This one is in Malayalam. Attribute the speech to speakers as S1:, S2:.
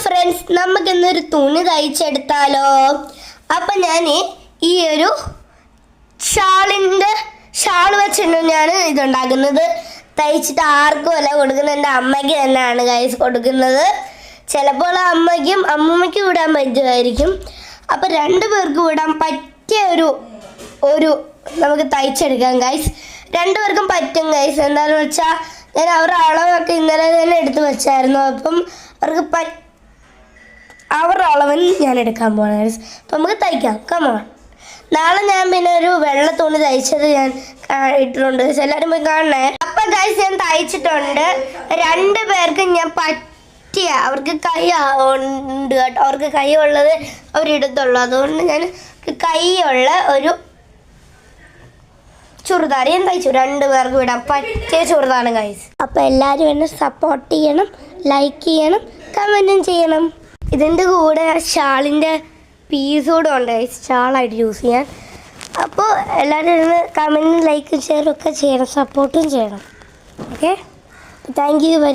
S1: ഫ്രണ്ട്സ്, നമുക്കിന്നൊരു തുണി തയ്ച്ചെടുത്താലോ? അപ്പം ഞാൻ ഈ ഒരു ഷാൾ വെച്ചാണ് ഞാൻ ഇതുണ്ടാക്കുന്നത്. തയ്ച്ചിട്ട് ആർക്കും അല്ല കൊടുക്കുന്നത്, എൻ്റെ അമ്മയ്ക്ക് തന്നെയാണ് ഗൈസ് കൊടുക്കുന്നത്. ചിലപ്പോൾ അമ്മയ്ക്കും അമ്മൂമ്മയ്ക്കും ഇടാൻ പറ്റുമായിരിക്കും. അപ്പം 2 പേർക്ക് ഇടാൻ പറ്റിയ ഒരു നമുക്ക് തയ്ച്ചെടുക്കാം ഗൈസ്. 2 പേർക്കും പറ്റും ഗൈസ്. എന്താണെന്ന് വെച്ചാൽ ഞാൻ അവരുടെ അളവൊക്കെ ഇന്നലെ തന്നെ എടുത്ത് വെച്ചായിരുന്നു. അപ്പം അവർക്ക് അവരുടെ അളവിന് ഞാൻ എടുക്കാൻ പോകണം ഗൈസ്. അപ്പം നമുക്ക് തയ്ക്കാം. കമോൺ. നാളെ ഞാൻ പിന്നെ ഒരു വെള്ള തുണി തയ്ച്ചത് ഞാൻ ഇട്ടിട്ടുണ്ട്. എല്ലാവരും പോയി കാണണേ. അപ്പം ഗൈസ് ഞാൻ തയ്ച്ചിട്ടുണ്ട്. 2 പേർക്ക് ഞാൻ പറ്റിയ, അവർക്ക് കൈ ഉണ്ട് കേട്ടോ. അവർക്ക് കൈ ഉള്ളത് അവരിടത്തുള്ളൂ. അതുകൊണ്ട് ഞാൻ കൈയുള്ള ഒരു ചുരിദാർ ഞാൻ തയ്ച്ചു. 2 പേർക്ക് വിടാൻ പറ്റിയ ചുരിദാറാണ് ഗൈസ്. അപ്പം എല്ലാവരും എന്നെ സപ്പോർട്ട് ചെയ്യണം, ലൈക്ക് ചെയ്യണം, കമൻറ്റും ചെയ്യണം. ഇതിൻ്റെ കൂടെ ഷാളിൻ്റെ പീസ് കൂടെ ഉണ്ട് ഗൈസ്, ഷാളായിട്ട് യൂസ് ചെയ്യാൻ. അപ്പോൾ എല്ലാവരും ഇരുന്ന് കമൻറ്റും ലൈക്കും ഷെയറും ഒക്കെ ചെയ്യണം, സപ്പോർട്ടും ചെയ്യണം. Okay, thank you very